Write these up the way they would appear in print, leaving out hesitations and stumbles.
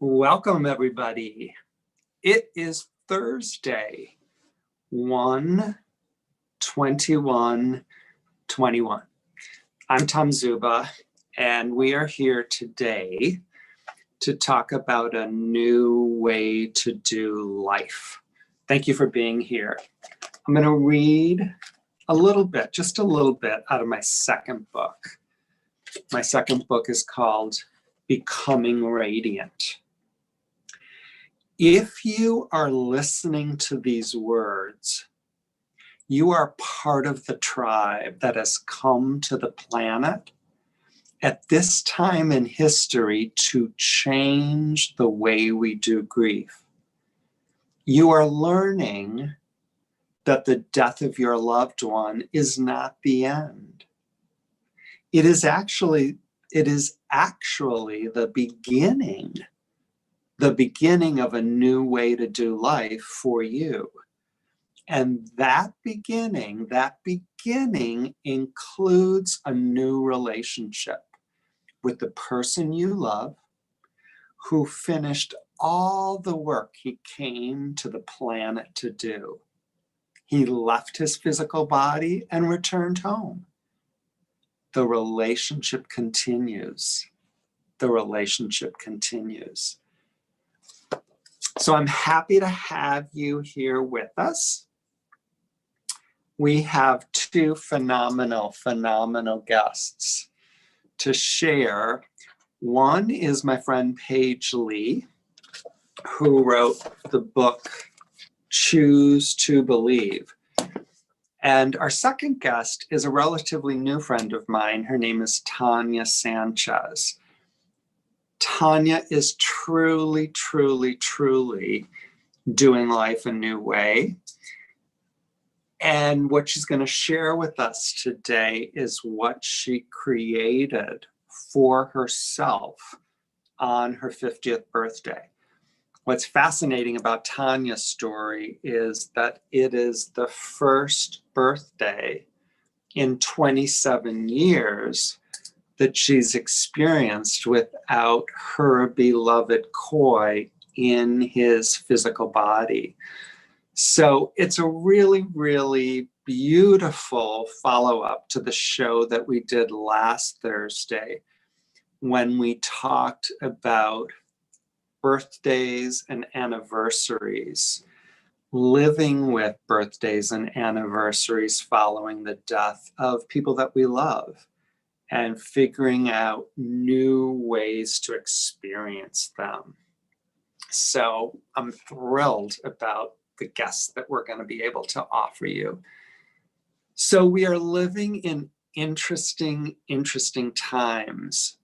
Welcome, everybody. It is Thursday, 1/21/21. I'm Tom Zuba, and we are here today to talk about a new way to do life. Thank you for being here. I'm going to read a little bit, just a little bit, out of my second book. My second book is called Becoming Radiant. If you are listening to these words, you are part of the tribe that has come to the planet at this time in history to change the way we do grief. You are learning that the death of your loved one is not the end. It is actually the beginning of a new way to do life for you. And that beginning includes a new relationship with the person you love, who finished all the work he came to the planet to do. He left his physical body and returned home. The relationship continues. The relationship continues. So I'm happy to have you here with us. We have two phenomenal guests to share. One is my friend Paige Lee, who wrote the book Choose to Believe. And our second guest is a relatively new friend of mine. Her name is Tanya Sanchez. Tanya is truly doing life a new way. And what she's going to share with us today is what she created for herself on her 50th birthday. What's fascinating about Tanya's story is that it is the first birthday in 27 years that she's experienced without her beloved Koi in his physical body. So it's a really beautiful follow-up to the show that we did last Thursday, when we talked about birthdays and anniversaries, living with birthdays and anniversaries following the death of people that we love, and figuring out new ways to experience them. So I'm thrilled about the guests that we're going to be able to offer you. So we are living in interesting times.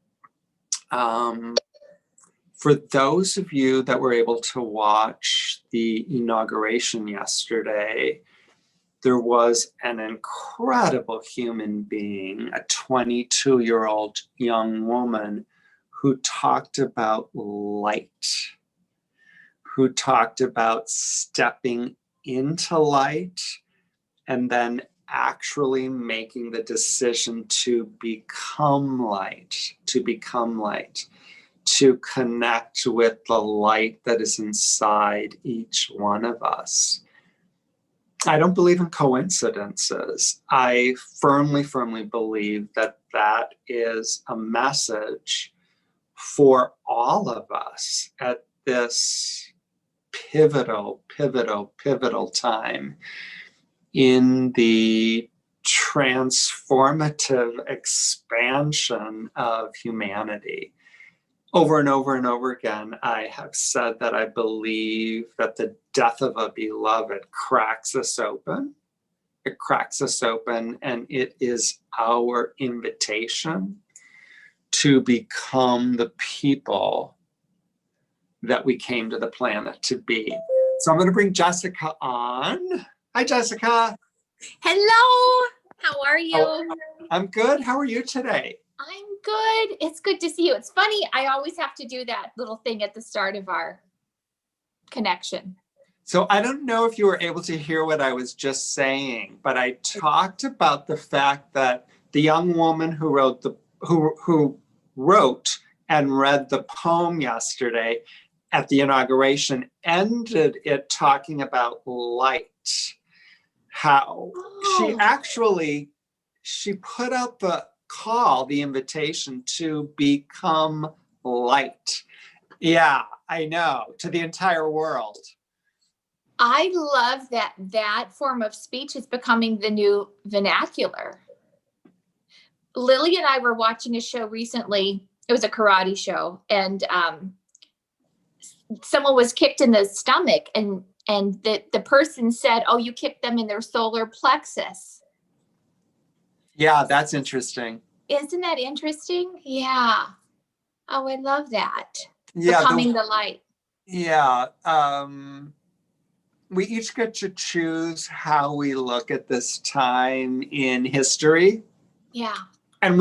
For those of you that were able to watch the inauguration yesterday, there was an incredible human being, a 22-year-old young woman who talked about light, who talked about stepping into light and then actually making the decision to become light, to connect with the light that is inside each one of us. I don't believe in coincidences. I firmly believe that that is a message for all of us at this pivotal time in the transformative expansion of humanity. Over and over again, I have said that I believe that the death of a beloved cracks us open. It cracks us open, and it is our invitation to become the people that we came to the planet to be. So I'm going to bring Jessica on. Hi, Jessica. Hello. How are you? I'm good. How are you today? I'm good. It's good to see you. It's funny. I always have to do that little thing at the start of our connection. So I don't know if you were able to hear what I was just saying, but I talked about the fact that the young woman who wrote and read the poem yesterday at the inauguration ended it talking about light. How she put out the call, the invitation to become light. Yeah, I know, to the entire world. I love that form of speech is becoming the new vernacular. Lily and I were watching a show recently. It was a karate show, and someone was kicked in the stomach, and the person said, "Oh, you kicked them in their solar plexus." Yeah, that's interesting. Isn't that interesting? Yeah. Oh, I love that. Yeah, becoming the light. Yeah. We each get to choose how we look at this time in history. Yeah. And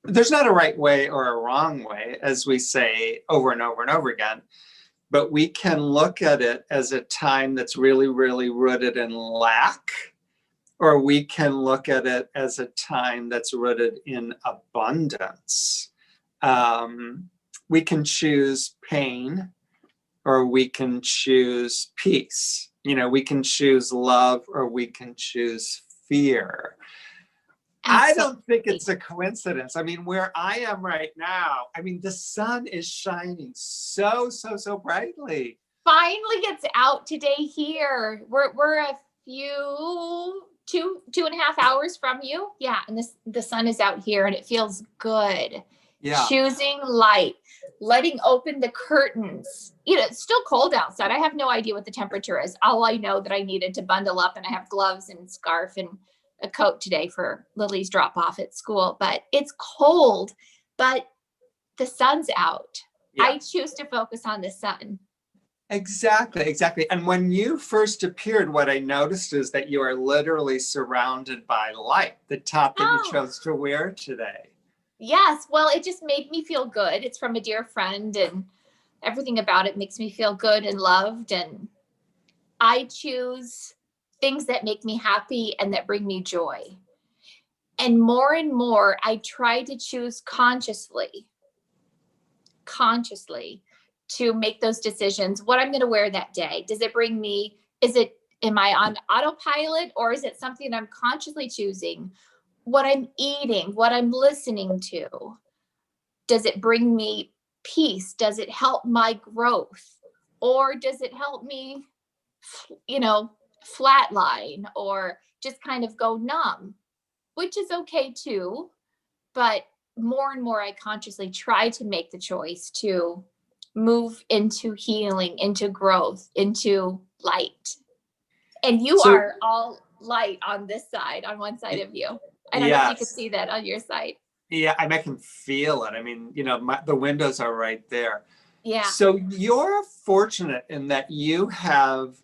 there's not a right way or a wrong way, as we say over and over and over again, but we can look at it as a time that's really, really rooted in lack, or we can look at it as a time that's rooted in abundance. We can choose pain, or we can choose peace. We can choose love, or we can choose fear. Absolutely. I don't think it's a coincidence. I mean, where I am right now, the sun is shining so brightly. Finally, it's out today here. We're a few 2.5 hours from you. Yeah, and the sun is out here, and it feels good. Yeah. Choosing light, letting open the curtains. It's still cold outside. I have no idea what the temperature is. All I know that I needed to bundle up, and I have gloves and scarf and a coat today for Lily's drop off at school, but it's cold, but the sun's out. Yeah. I choose to focus on the sun. Exactly. And when you first appeared, what I noticed is that you are literally surrounded by light, the top that you chose to wear today. Yes. Well, it just made me feel good. It's from a dear friend, and everything about it makes me feel good and loved. And I choose things that make me happy and that bring me joy. And more, I try to choose consciously to make those decisions. What I'm going to wear that day. Does it bring me, am I on autopilot, or is it something I'm consciously choosing? What I'm eating, what I'm listening to, does it bring me peace? Does it help my growth? Or does it help me, flatline, or just kind of go numb, which is okay too. But more and more, I consciously try to make the choice to move into healing, into growth, into light. And you are all light on this side, on one side of you. I don't know if you can see that on your side. Yeah, I can feel it. The windows are right there. Yeah. So you're fortunate in that you have,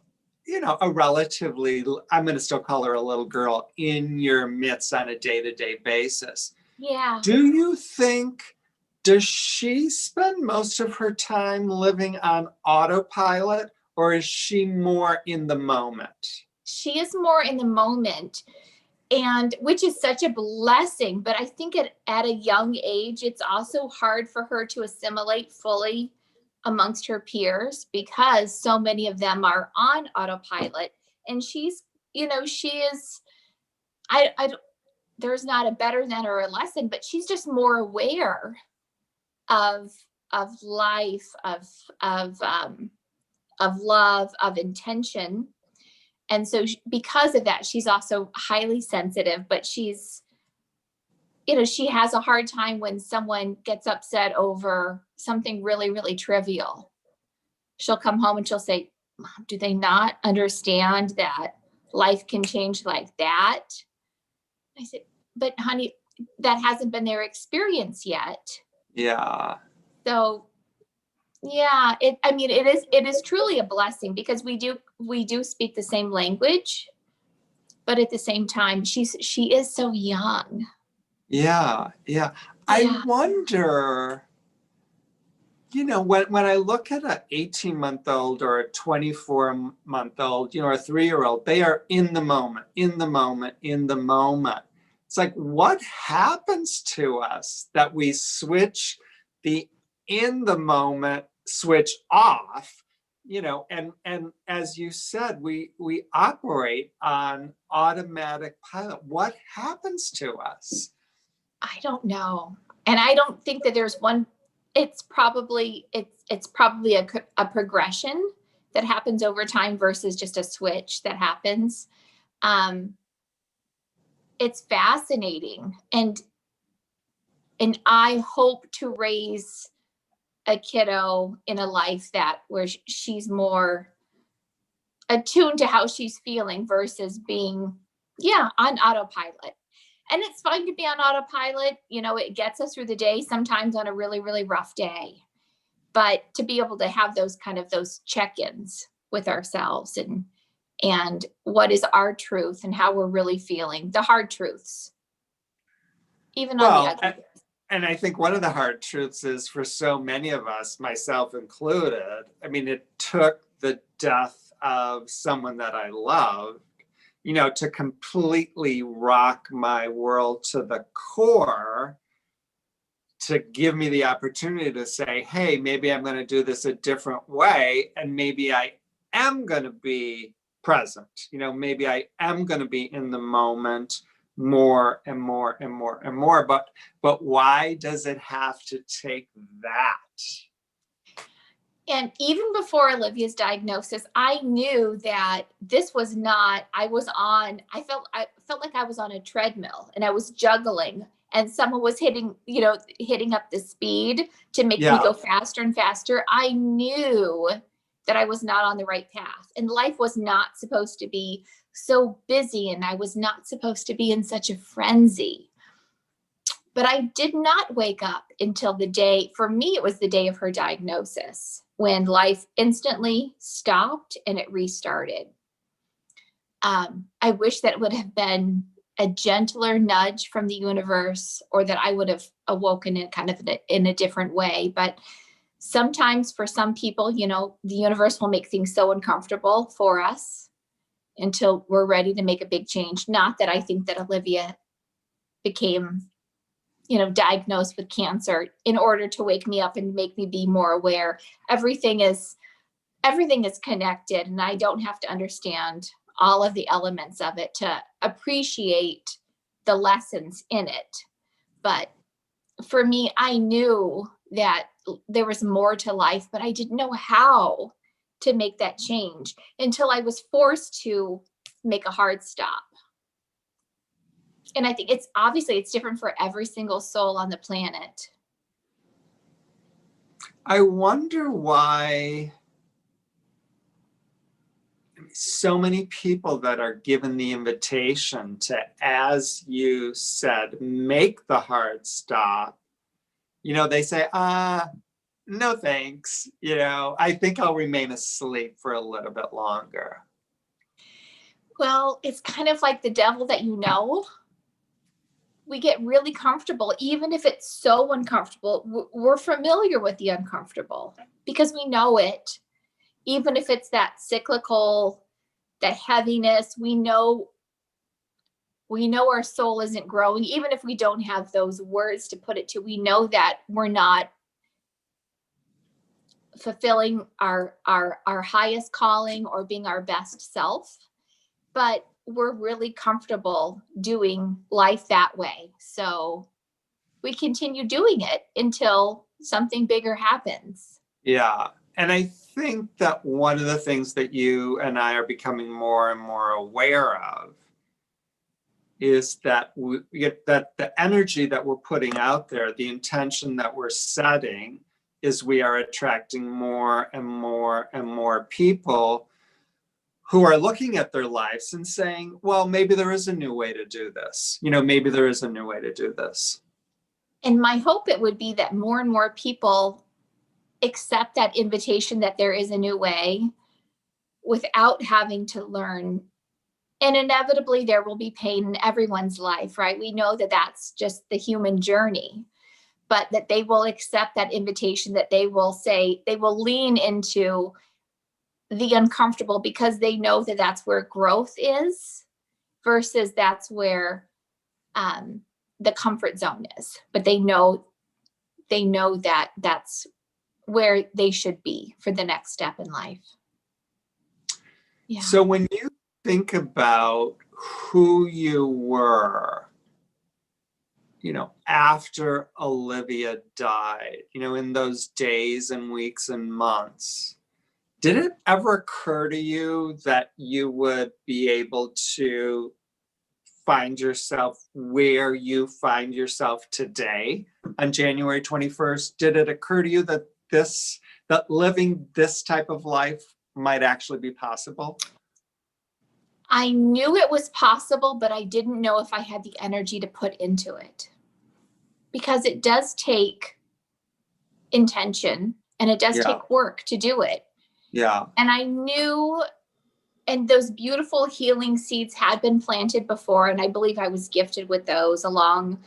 a relatively, I'm going to still call her a little girl, in your midst on a day-to-day basis. Yeah. Do you think, does she spend most of her time living on autopilot, or is she more in the moment? She is more in the moment, and which is such a blessing. But I think at a young age, it's also hard for her to assimilate fully amongst her peers, because so many of them are on autopilot, and she's, she is, there's not a better than or a lesson, but she's just more aware of life, of love, of intention. And so because of that, she's also highly sensitive, but she's, she has a hard time when someone gets upset over something really, really trivial. She'll come home and she'll say, "Mom, do they not understand that life can change like that?" I said, "But honey, that hasn't been their experience yet." Yeah. So yeah, it is truly a blessing, because we do speak the same language, but at the same time, she is so young. Yeah. I wonder, when I look at an 18-month-old or a 24-month-old, or a 3-year-old, they are in the moment. It's like, what happens to us that we switch the in the moment switch off, and as you said, we operate on automatic pilot. What happens to us? I don't know. And I don't think that there's one, it's probably a progression that happens over time versus just a switch that happens. It's fascinating. And I hope to raise a kiddo in a life that where she's more attuned to how she's feeling versus being, on autopilot. And it's fine to be on autopilot. It gets us through the day, sometimes on a really, really rough day. But to be able to have those check-ins with ourselves and what is our truth and how we're really feeling, the hard truths, even on the ugly. And I think one of the hard truths is, for so many of us, myself included, I mean, it took the death of someone that I loved, to completely rock my world to the core, to give me the opportunity to say, hey, maybe I'm going to do this a different way. And maybe I am going to be present. Maybe I am going to be in the moment more and more and more and more. But why does it have to take that? And even before Olivia's diagnosis, I knew that this was not, I felt like I was on a treadmill and I was juggling, and someone was hitting up the speed to make me go faster and faster. I knew that I was not on the right path, and life was not supposed to be so busy, and I was not supposed to be in such a frenzy. But I did not wake up until the day, for me, it was the day of her diagnosis, when life instantly stopped and it restarted. I wish that it would have been a gentler nudge from the universe, or that I would have awoken in a different way. But sometimes for some people, the universe will make things so uncomfortable for us until we're ready to make a big change. Not that I think that Olivia became, diagnosed with cancer in order to wake me up and make me be more aware. Everything is connected, and I don't have to understand all of the elements of it to appreciate the lessons in it. But for me, I knew that there was more to life, but I didn't know how to make that change until I was forced to make a hard stop. And I think it's different for every single soul on the planet. I wonder why so many people that are given the invitation to, as you said, make the hard stop, they say, no thanks. I think I'll remain asleep for a little bit longer. Well, it's kind of like the devil that we get really comfortable, even if it's so uncomfortable. We're familiar with the uncomfortable because we know it. Even if it's that cyclical, that heaviness, we know our soul isn't growing. Even if we don't have those words to put it to, we know that we're not fulfilling our highest calling or being our best self. But we're really comfortable doing life that way. So we continue doing it until something bigger happens. Yeah. And I think that one of the things that you and I are becoming more and more aware of is that that the energy that we're putting out there, the intention that we're setting, is we are attracting more and more and more people who are looking at their lives and saying, well, maybe there is a new way to do this. Maybe there is a new way to do this. And my hope it would be that more and more people accept that invitation that there is a new way without having to learn. And inevitably there will be pain in everyone's life, right? We know that that's just the human journey, but that they will accept that invitation, that they will lean into the uncomfortable because they know that that's where growth is versus that's where the comfort zone is. But they know that that's where they should be for the next step in life. Yeah. So when you think about who you were, after Olivia died, in those days and weeks and months, did it ever occur to you that you would be able to find yourself where you find yourself today on January 21st? Did it occur to you that living this type of life might actually be possible? I knew it was possible, but I didn't know if I had the energy to put into it, because it does take intention and it does take work to do it. Yeah. And I knew, and those beautiful healing seeds had been planted before, and I believe I was gifted with those along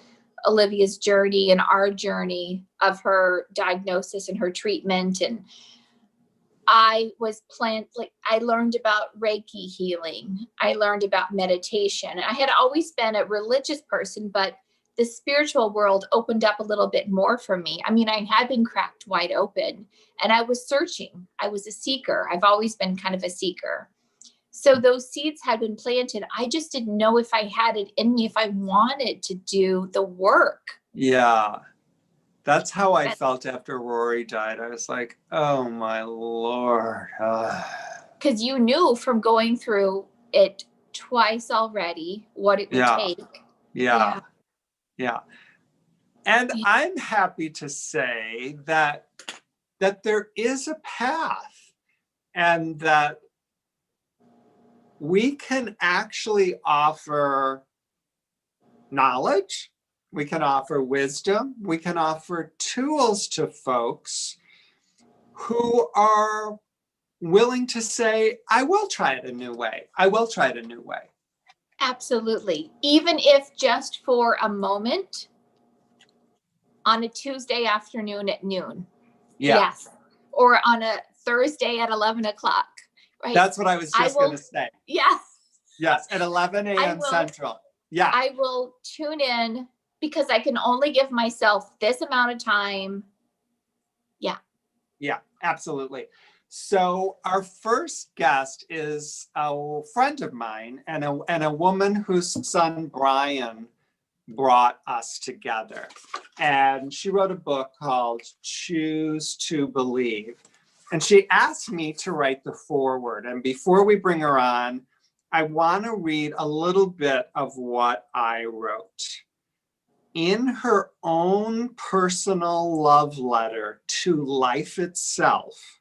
Olivia's journey and our journey of her diagnosis and her treatment. And I learned about Reiki healing. I learned about meditation. And I had always been a religious person, but the spiritual world opened up a little bit more for me. I mean, I had been cracked wide open and I was searching. I was a seeker. I've always been kind of a seeker. So those seeds had been planted. I just didn't know if I had it in me, if I wanted to do the work. Yeah. That's how I felt after Rory died. I was like, oh my Lord. Because you knew from going through it twice already what it would take. Yeah. And I'm happy to say that there is a path, and that we can actually offer knowledge, we can offer wisdom, we can offer tools to folks who are willing to say, I will try it a new way. I will try it a new way. Absolutely. Even if just for a moment on a Tuesday afternoon at noon. Yeah. Yes. Or on a Thursday at 11 o'clock. Right. That's what I was just going to say. Yes. Yes. At 11 a.m. Central. Yeah. I will tune in because I can only give myself this amount of time. Yeah. Yeah, absolutely. So our first guest is a friend of mine and a woman whose son Brian brought us together. And she wrote a book called Choose to Believe. And she asked me to write the foreword. And before we bring her on, I want to read a little bit of what I wrote. In her own personal love letter to life itself,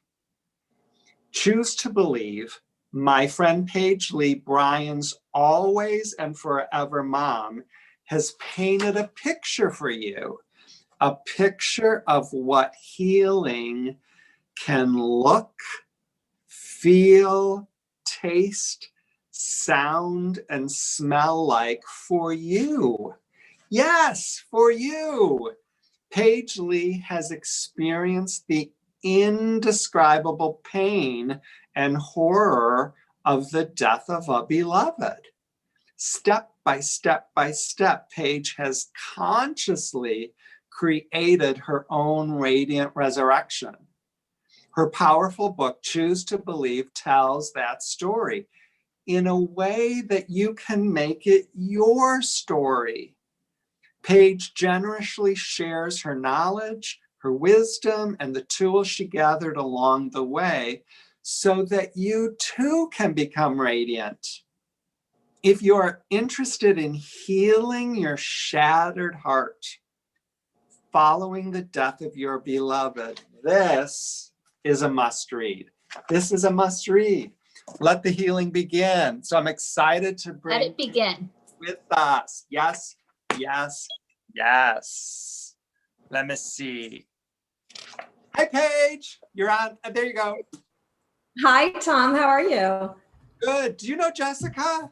Choose to Believe, my friend Paige Lee, Brian's always and forever mom, has painted a picture for you, a picture of what healing can look, feel, taste, sound, and smell like for you. Yes, for you. Paige Lee has experienced the indescribable pain and horror of the death of a beloved. Step by step by step, Paige has consciously created her own radiant resurrection. Her powerful book, Choose to Believe, tells that story in a way that you can make it your story. Paige generously shares her knowledge, her wisdom, and the tools she gathered along the way so that you too can become radiant. If you're interested in healing your shattered heart following the death of your beloved, this is a must read. This is a must read. Let the healing begin. So I'm excited to bring Let it begin with us. Yes, yes, yes. Let me see. Hi, Paige. You're on. There you go. Hi, Tom. How are you? Good. Do you know Jessica?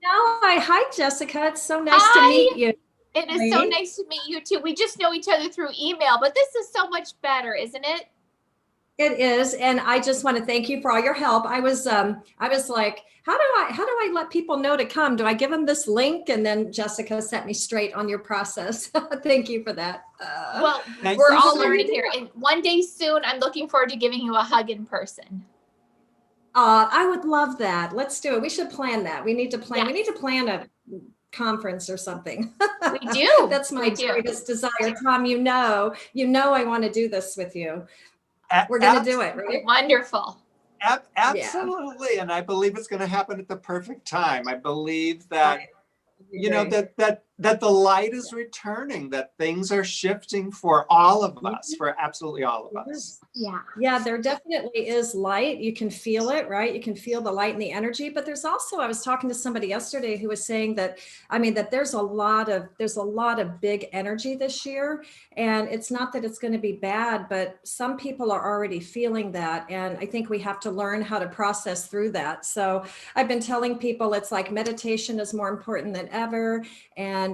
No, hi, Jessica. It's so nice to meet you. It is so nice to meet you too. We just know each other through email, but this is so much better, isn't it? It is, and I just want to thank you for all your help. I was like, how do I let people know to come? Do I give them this link? And then Jessica set me straight on your process. Thank you for that. Well, Thank we're you all so learning here. And one day soon, I'm looking forward to giving you a hug in person. I would love that. Let's do it. We should plan that. We need to plan. We Yes. need to plan a conference or something. We do. That's my We do. greatest desire, Tom. You know, I want to do this with you. We're going to do it, right? Wonderful. Absolutely. And I believe it's going to happen at the perfect time. I believe that, you know, that the light is returning, that things are shifting for all of us, for absolutely all of us. Yeah. Yeah, there definitely is light. You can feel it, right? You can feel the light and the energy, but there's also, I was talking to somebody yesterday who was saying that, that there's a lot of big energy this year. And it's not that it's going to be bad, but some people are already feeling that. And I think we have to learn how to process through that. So I've been telling people it's like meditation is more important than ever. And,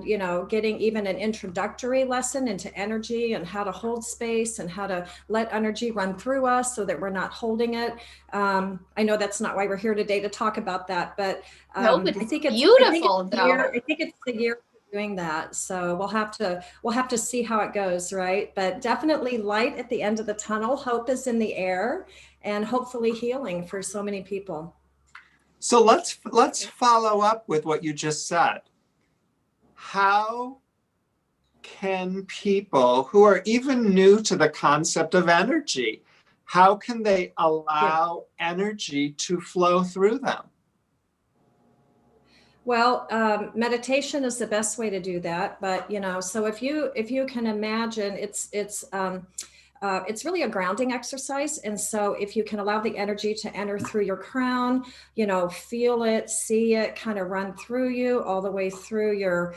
getting even an introductory lesson into energy and how to hold space and how to let energy run through us so that we're not holding it. I know that's not why we're here today to talk about that, but No, but I think it's beautiful, I think it's the year for doing that. So we'll have to see how it goes, right? But definitely light at the end of the tunnel. Hope is in the air, and hopefully healing for so many people. So let's follow up with what you just said. How can people who are even new to the concept of energy, how can they allow energy to flow through them? Well, meditation is the best way to do that. But, so if you can imagine, it's really a grounding exercise. And so if you can allow the energy to enter through your crown, feel it, see it kind of run through you all the way through your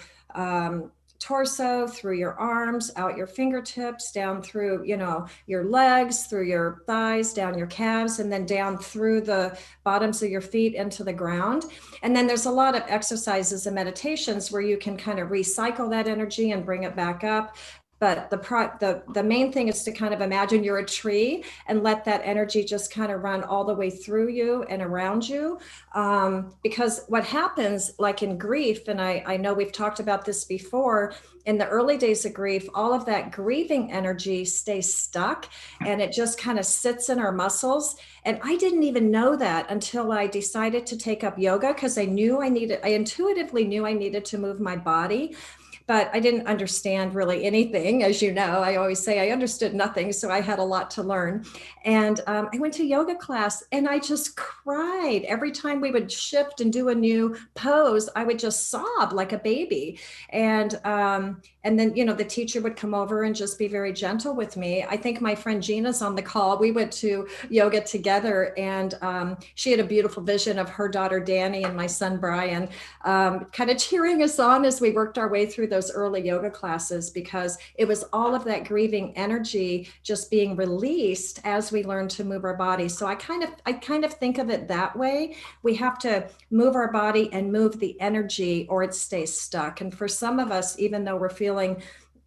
torso, through your arms, out your fingertips, down through, your legs, through your thighs, down your calves, and then down through the bottoms of your feet into the ground. And then there's a lot of exercises and meditations where you can kind of recycle that energy and bring it back up. But the main thing is to kind of imagine you're a tree and let that energy just kind of run all the way through you and around you. Because what happens, like in grief, and I know we've talked about this before, in the early days of grief, all of that grieving energy stays stuck and it just kind of sits in our muscles. And I didn't even know that until I decided to take up yoga, because I intuitively knew I needed to move my body. But I didn't understand really anything. As you know, I always say I understood nothing. So I had a lot to learn. And I went to yoga class and I just cried. Every time we would shift and do a new pose, I would just sob like a baby. And then, the teacher would come over and just be very gentle with me. I think my friend Gina's on the call. We went to yoga together, and she had a beautiful vision of her daughter, Danny, and my son, Brian, kind of cheering us on as we worked our way through those early yoga classes, because it was all of that grieving energy just being released as we learn to move our body. So I kind of think of it that way. We have to move our body and move the energy, or it stays stuck. And for some of us, even though we're feeling,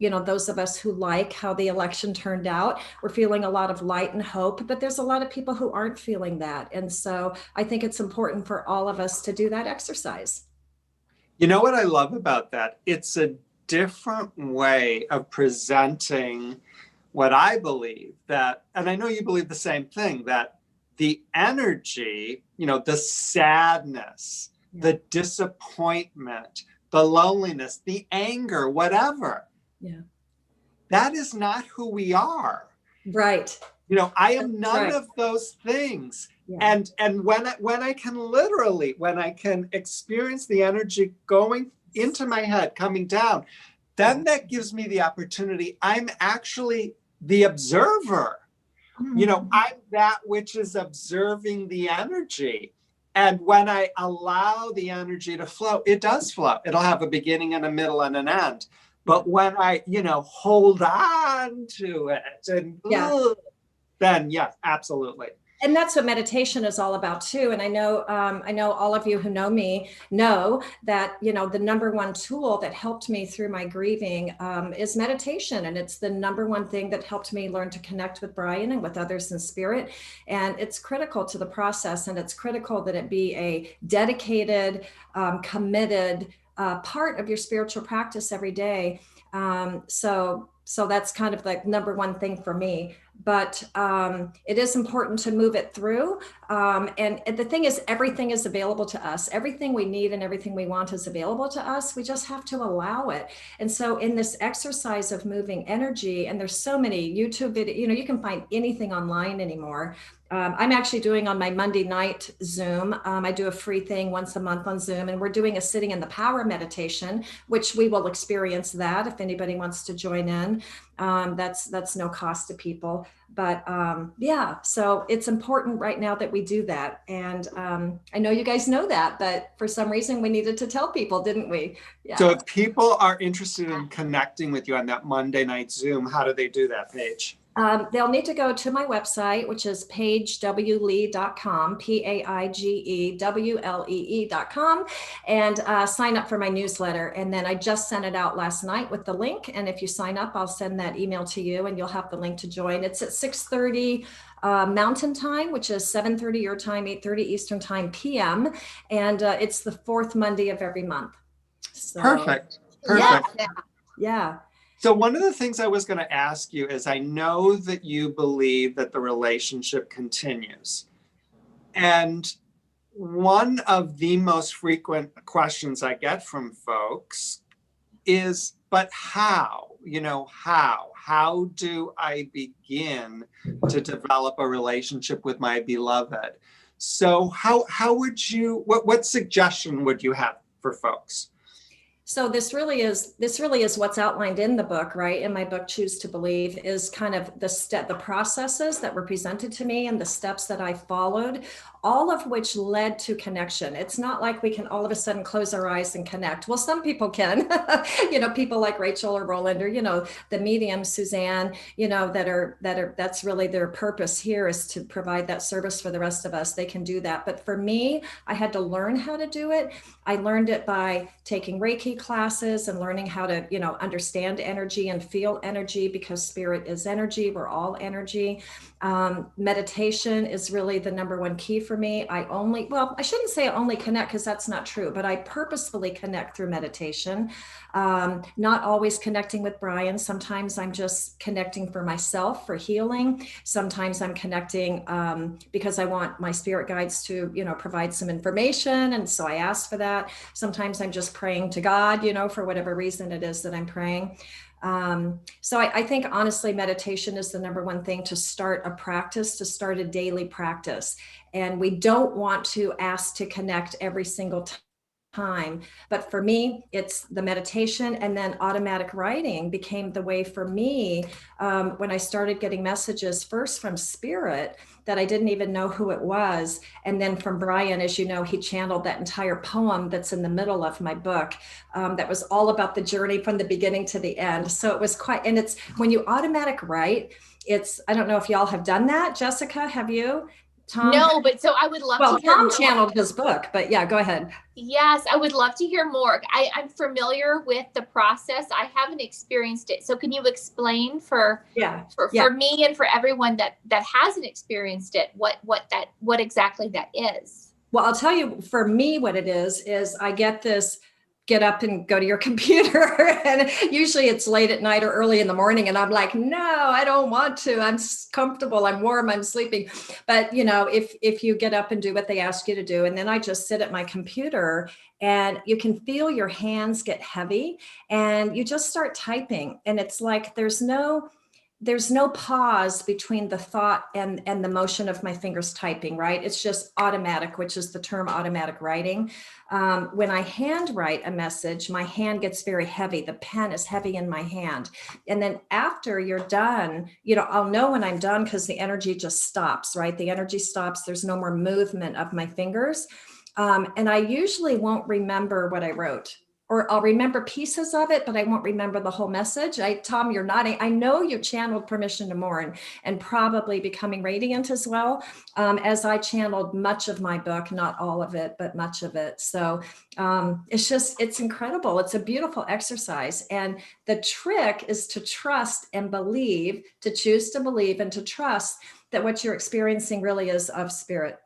those of us who like how the election turned out, we're feeling a lot of light and hope, but there's a lot of people who aren't feeling that. And so I think it's important for all of us to do that exercise. You know what I love about that? It's a different way of presenting what I believe, that, and I know you believe the same thing, that the energy, the sadness, the disappointment, the loneliness, the anger, whatever. Yeah. That is not who we are. Right. I am none of those things. Yeah. And when I can experience the energy going into my head, coming down, then that gives me the opportunity. I'm actually the observer. Mm-hmm. I'm that which is observing the energy. And when I allow the energy to flow, it does flow. It'll have a beginning and a middle and an end. But when I, hold on to it, and then yes, absolutely. And that's what meditation is all about too. And I know all of you who know me know that, you know, the number one tool that helped me through my grieving is meditation. And it's the number one thing that helped me learn to connect with Brian and with others in spirit. And it's critical to the process. And it's critical that it be a dedicated, committed part of your spiritual practice every day. So that's kind of like number one thing for me. But it is important to move it through. And the thing is, everything is available to us. Everything we need and everything we want is available to us. We just have to allow it. And so in this exercise of moving energy, and there's so many YouTube videos, you know, you can find anything online anymore. I'm actually doing on my Monday night Zoom. I do a free thing once a month on Zoom, and we're doing a sitting in the power meditation, which we will experience that if anybody wants to join in. That's no cost to people. But yeah, so it's important right now that we do that. And I know you guys know that, but for some reason we needed to tell people, didn't we? Yeah. So if people are interested in connecting with you on that Monday night Zoom, how do they do that, Paige? They'll need to go to my website, which is paigewlee.com, PAIGEWLEE.com, and sign up for my newsletter. And then I just sent it out last night with the link. And if you sign up, I'll send that email to you and you'll have the link to join. It's at 6:30 Mountain Time, which is 7:30 your time, 8:30 Eastern Time PM. And it's the fourth Monday of every month. So, Perfect. yeah. So one of the things I was going to ask you is, I know that you believe that the relationship continues. And one of the most frequent questions I get from folks is, but how? You know, how do I begin to develop a relationship with my beloved? So how would you, what suggestion would you have for folks? So this really is what's outlined in the book, right? In my book, Choose to Believe, is kind of the processes that were presented to me and the steps that I followed, all of which led to connection. It's not like we can all of a sudden close our eyes and connect. Well, some people can, you know, people like Rachel or Roland, or, you know, the medium, Suzanne, you know, that's really their purpose here, is to provide that service for the rest of us. They can do that. But for me, I had to learn how to do it. I learned it by taking Reiki classes and learning how to, you know, understand energy and feel energy, because spirit is energy. We're all energy. Meditation is really the number one key for me. I shouldn't say I only connect, because that's not true, but I purposefully connect through meditation. Not always connecting with Brian. Sometimes I'm just connecting for myself, for healing. Sometimes I'm connecting because I want my spirit guides to, you know, provide some information. And so I ask for that. Sometimes I'm just praying to God, you know, for whatever reason it is that I'm praying. So I think honestly, meditation is the number one thing to start a practice, to start a daily practice. And we don't want to ask to connect every single time. But for me, it's the meditation, and then automatic writing became the way for me when I started getting messages first from spirit that I didn't even know who it was. And then from Brian, as you know, he channeled that entire poem that's in the middle of my book that was all about the journey from the beginning to the end. So it was quite, and it's when you automatic write, I don't know if y'all have done that. Jessica, have you? Tom? No, but so I would love to hear Tom more. channeled his book, but yeah, go ahead. Yes, I would love to hear more. I'm familiar with the process. I haven't experienced it. So can you explain for me and for everyone that hasn't experienced it, what exactly that is? Well, I'll tell you, for me, what it is I get up and go to your computer, and usually it's late at night or early in the morning, and I'm like, no, I don't want to. I'm comfortable, I'm warm, I'm sleeping. But you know, if you get up and do what they ask you to do, and then I just sit at my computer, and you can feel your hands get heavy, and you just start typing, and it's like there's no pause between the thought and the motion of my fingers typing, right? It's just automatic, which is the term automatic writing. When I hand write a message, my hand gets very heavy. The pen is heavy in my hand. And then after you're done, you know, I'll know when I'm done because the energy just stops, right? The energy stops. There's no more movement of my fingers. And I usually won't remember what I wrote or I'll remember pieces of it, but I won't remember the whole message. Tom, you're nodding. I know you channeled Permission to Mourn and probably Becoming Radiant as well, as I channeled much of my book, not all of it, but much of it. So it's incredible. It's a beautiful exercise. And the trick is to trust and believe, to choose to believe and to trust that what you're experiencing really is of spirit.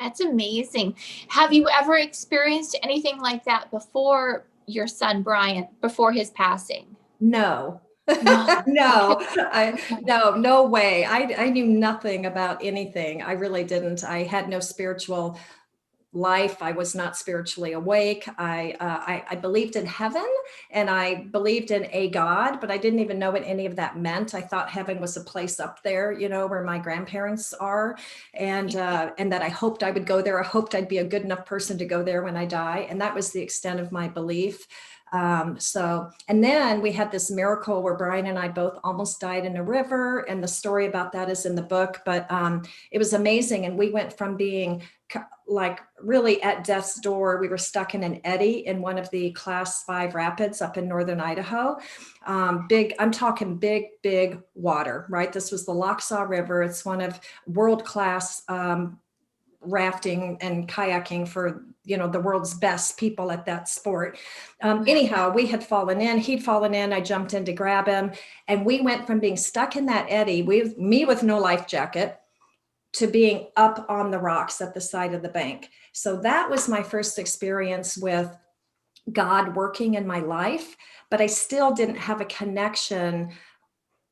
That's amazing. Have you ever experienced anything like that before your son, Brian, before his passing? No. No. No, Okay. no way. I knew nothing about anything. I really didn't. I had no spiritual life. I was not spiritually awake. I believed in heaven and I believed in a God, but I didn't even know what any of that meant. I thought heaven was a place up there, you know, where my grandparents are, and that I hoped I would go there. I hoped I'd be a good enough person to go there when I die. And that was the extent of my belief. And then we had this miracle where Brian and I both almost died in a river. And the story about that is in the book, but it was amazing. And we went from being like really at death's door. We were stuck in an eddy in one of the class 5 rapids up in northern Idaho. I'm talking big water, right? This was the Lochsaw River. It's one of world-class rafting and kayaking for, you know, the world's best people at that sport. Anyhow, we had fallen in, he'd fallen in, I jumped in to grab him. And we went from being stuck in that eddy, me with no life jacket, to being up on the rocks at the side of the bank. So that was my first experience with God working in my life, but I still didn't have a connection.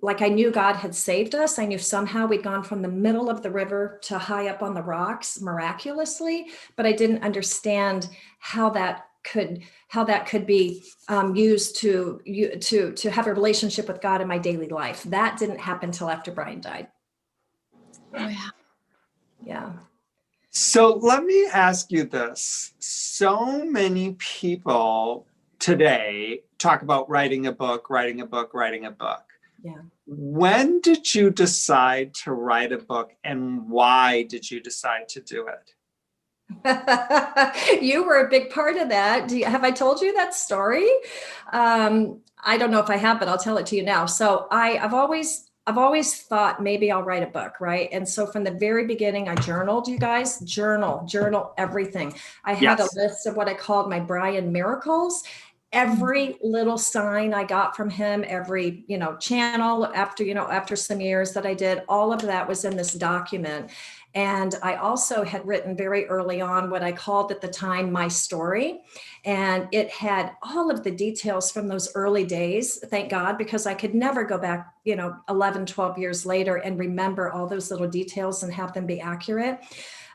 Like I knew God had saved us. I knew somehow we'd gone from the middle of the river to high up on the rocks miraculously, but I didn't understand how that could be used to have a relationship with God in my daily life. That didn't happen till after Brian died. Oh, yeah. Yeah. So let me ask you this. So many people today talk about writing a book. Yeah. When did you decide to write a book and why did you decide to do it? You were a big part of that. Have I told you that story? I don't know if I have, but I'll tell it to you now. So I've always thought maybe I'll write a book, right? And so from the very beginning, I journaled, you guys, journal everything. I had a list of what I called my Brian miracles. Every little sign I got from him, every, channel after some years that I did, all of that was in this document. And I also had written very early on what I called at the time my story. And it had all of the details from those early days, thank God, because I could never go back, 11, 12 years later and remember all those little details and have them be accurate.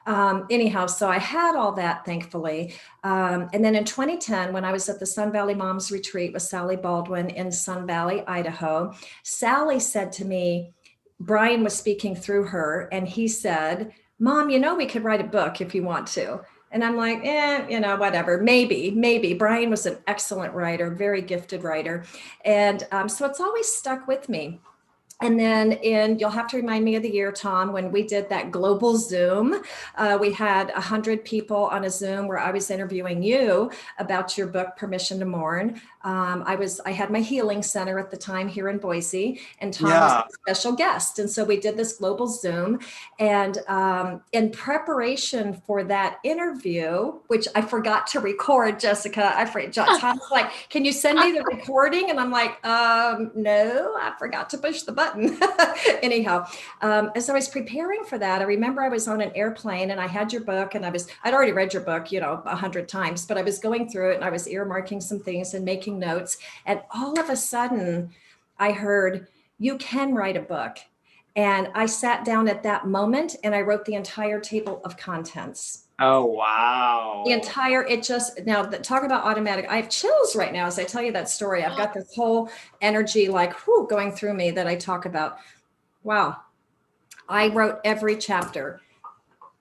Anyhow, so I had all that, thankfully. And then in 2010, when I was at the Sun Valley Moms Retreat with Sally Baldwin in Sun Valley, Idaho, Sally said to me, Brian was speaking through her, and he said, Mom, we could write a book if you want to. And I'm like, whatever, maybe. Brian was an excellent writer, very gifted writer. And so it's always stuck with me. And then you'll have to remind me of the year, Tom, when we did that global Zoom. We had 100 people on a Zoom where I was interviewing you about your book, Permission to Mourn. I had my healing center at the time here in Boise, and Tom was a special guest. And so we did this global Zoom. And in preparation for that interview, which I forgot to record, Jessica, Tom's like, can you send me the recording? And I'm like, no, I forgot to push the button. Anyhow, as I was preparing for that, I remember I was on an airplane and I had your book, and I'd already read your book, 100 times, but I was going through it and I was earmarking some things and making notes. And all of a sudden I heard, you can write a book. And I sat down at that moment and I wrote the entire table of contents. Oh, wow. Talk about automatic. I have chills right now as I tell you that story. I've got this whole energy going through me that I talk about. Wow. I wrote every chapter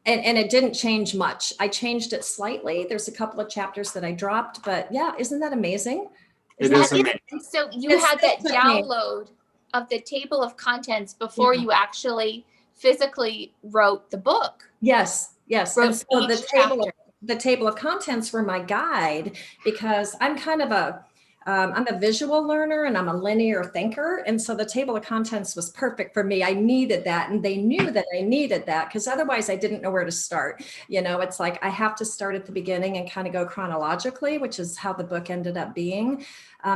and it didn't change much. I changed it slightly. There's a couple of chapters that I dropped, but yeah, isn't that amazing? It is amazing. So you had that download of the table of contents before you actually physically wrote the book. Yes. And so the the table of contents were my guide, because I'm kind of I'm a visual learner and I'm a linear thinker. And so the table of contents was perfect for me. I needed that. And they knew that I needed that, because otherwise I didn't know where to start. You know, it's like I have to start at the beginning and kind of go chronologically, which is how the book ended up being.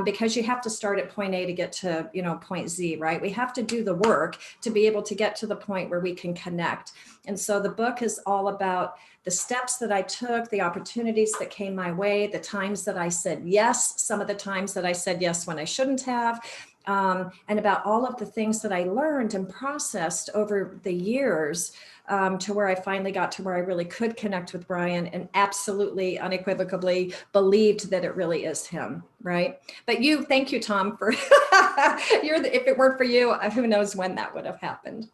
Because you have to start at point A to get to, you know, point Z, right? We have to do the work to be able to get to the point where we can connect. And so the book is all about the steps that I took, the opportunities that came my way, the times that I said yes, some of the times that I said yes when I shouldn't have, and about all of the things that I learned and processed over the years, to where I finally got to where I really could connect with Brian and absolutely unequivocally believed that it really is him, right? But thank you, Tom, for if it weren't for you, who knows when that would have happened.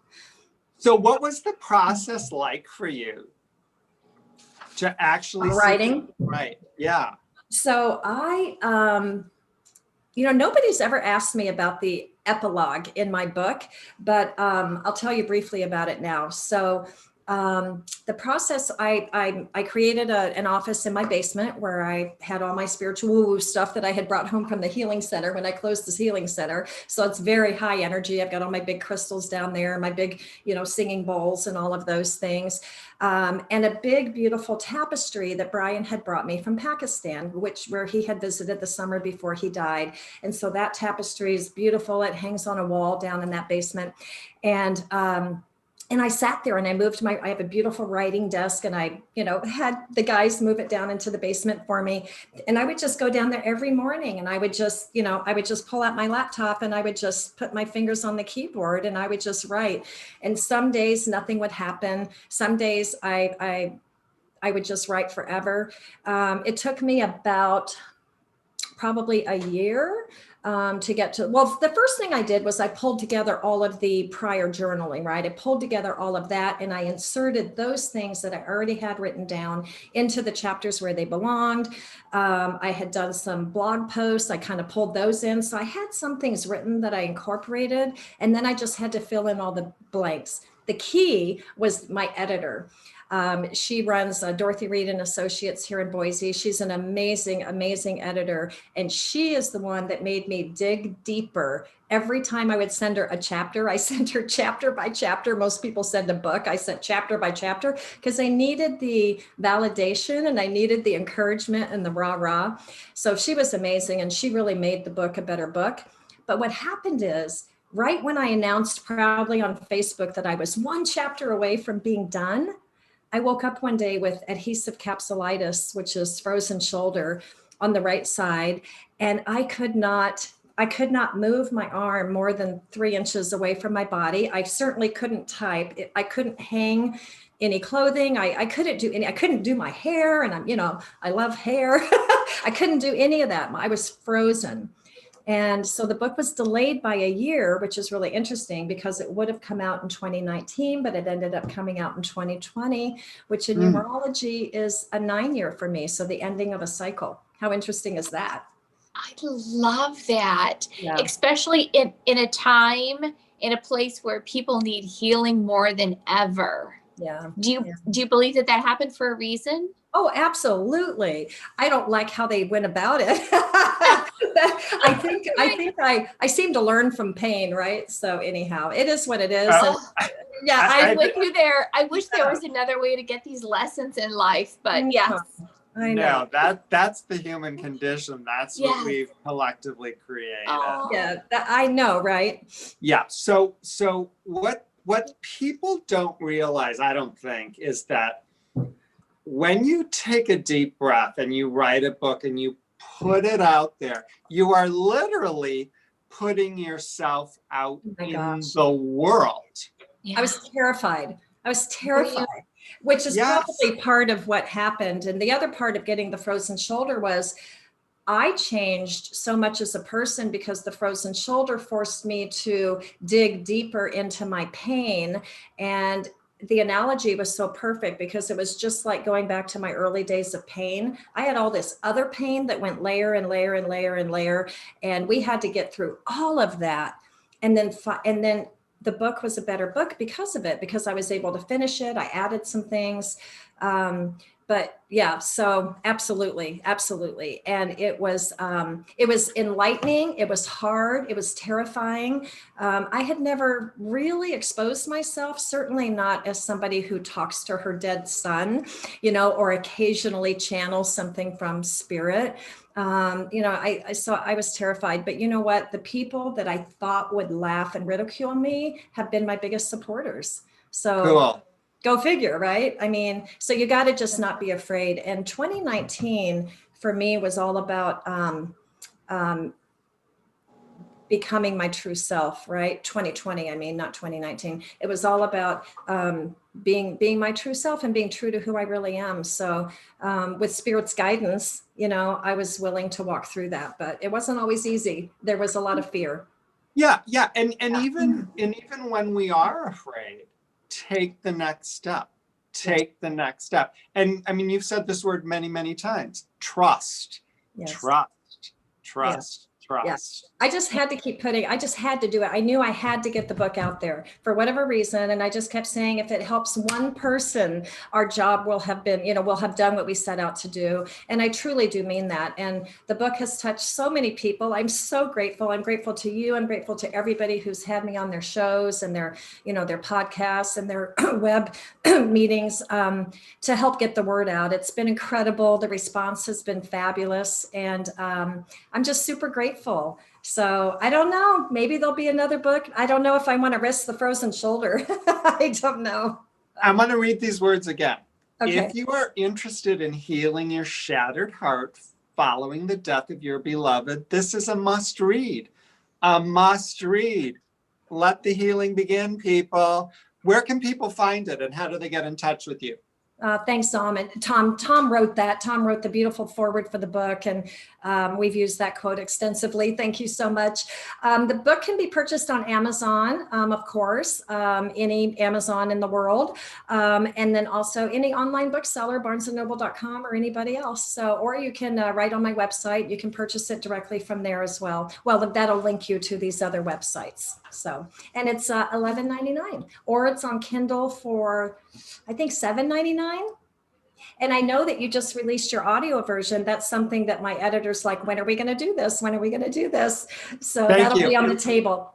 So what was the process like for you to actually writing? Right. Yeah. So you know, nobody's ever asked me about the epilogue in my book, but I'll tell you briefly about it now. So the process, I created an office in my basement where I had all my spiritual woo-woo stuff that I had brought home from the healing center when I closed this healing center. So it's very high energy. I've got all my big crystals down there, my big, you know, singing bowls and all of those things. And a big, beautiful tapestry that Brian had brought me from Pakistan, where he had visited the summer before he died. And so that tapestry is beautiful. It hangs on a wall down in that basement. And I sat there and I have a beautiful writing desk, and I, you know, had the guys move it down into the basement for me. And I would just go down there every morning, and I would just, you know, I would just pull out my laptop and I would just put my fingers on the keyboard and I would just write. And some days nothing would happen. Some days I would just write forever. It took me about probably a year to get to, well, the first thing I did was I pulled together all of the prior journaling, right? I pulled together all of that and I inserted those things that I already had written down into the chapters where they belonged. I had done some blog posts. I kind of pulled those in. So I had some things written that I incorporated, and then I just had to fill in all the blanks. The key was my editor. She runs Dorothy Reed and Associates here in Boise. She's an amazing, amazing editor. And she is the one that made me dig deeper. Every time I would send her a chapter, I sent her chapter by chapter. Most people send a book. I sent chapter by chapter because I needed the validation and I needed the encouragement and the rah-rah. So she was amazing, and she really made the book a better book. But what happened is, right when I announced proudly on Facebook that I was one chapter away from being done, I woke up one day with adhesive capsulitis, which is frozen shoulder on the right side. And I could not move my arm more than 3 inches away from my body. I certainly couldn't type. I couldn't hang any clothing. I couldn't do my hair. And I love hair. I couldn't do any of that. I was frozen. And so the book was delayed by a year, which is really interesting because it would have come out in 2019, but it ended up coming out in 2020, which in numerology is a 9-year for me. So the ending of a cycle. How interesting is that? I love that, Yeah. Especially in a time, in a place where people need healing more than ever. Yeah. Do you believe that happened for a reason? Oh, absolutely. I don't like how they went about it. I seem to learn from pain, right? So anyhow, it is what it is. Yeah, I'm with you there. I wish there was another way to get these lessons in life, but yes. I know. No, that's the human condition. That's what we've collectively created. Oh. Yeah, I know, right? Yeah. So what people don't realize, I don't think, is that when you take a deep breath and you write a book and you put it out there, you are literally putting yourself out in the world. Yeah. I was terrified, which is probably part of what happened. And the other part of getting the frozen shoulder was I changed so much as a person because the frozen shoulder forced me to dig deeper into my pain. And the analogy was so perfect because it was just like going back to my early days of pain. I had all this other pain that went layer and layer and layer and layer. And we had to get through all of that. And then the book was a better book because of it, because I was able to finish it. I added some things. but yeah, so absolutely, absolutely. And it was enlightening. It was hard. It was terrifying. I had never really exposed myself, certainly not as somebody who talks to her dead son, or occasionally channels something from spirit. I was terrified, but you know what? The people that I thought would laugh and ridicule me have been my biggest supporters. So Cool. go figure, right? I mean, so you got to just not be afraid. And 2019 for me was all about becoming my true self, right? 2020, I mean, not 2019. It was all about being my true self and being true to who I really am. So with Spirit's guidance, I was willing to walk through that, but it wasn't always easy. There was a lot of fear. Yeah, yeah. And even when we are afraid, take the next step. Take the next step. And I mean, you've said this word many, many times. Trust. Yes. Trust. Trust. Yes. Trust. I just had to I just had to do it. I knew I had to get the book out there for whatever reason. And I just kept saying, if it helps one person, our job will have been, we'll have done what we set out to do. And I truly do mean that. And the book has touched so many people. I'm so grateful. I'm grateful to you. I'm grateful to everybody who's had me on their shows and their podcasts and their web meetings to help get the word out. It's been incredible. The response has been fabulous. And I'm just super grateful. So I don't know, maybe there'll be another book. I don't know if I want to risk the frozen shoulder. I don't know. I'm going to read these words again. Okay. If you are interested in healing your shattered heart following the death of your beloved, this is a must read. A must read. Let the healing begin, people. Where can people find it and how do they get in touch with you? Thanks, Tom. And Tom wrote that. Tom wrote the beautiful foreword for the book, and we've used that quote extensively. Thank you so much. The book can be purchased on Amazon, of course, any Amazon in the world, and then also any online bookseller, barnesandnoble.com or anybody else. So, or you can write on my website. You can purchase it directly from there as well. Well, that'll link you to these other websites. So, and it's $11.99, or it's on Kindle for, I think, $7.99. And I know that you just released your audio version. That's something that my editor's like, when are we going to do this? When are we going to do this? So that'll be on the table.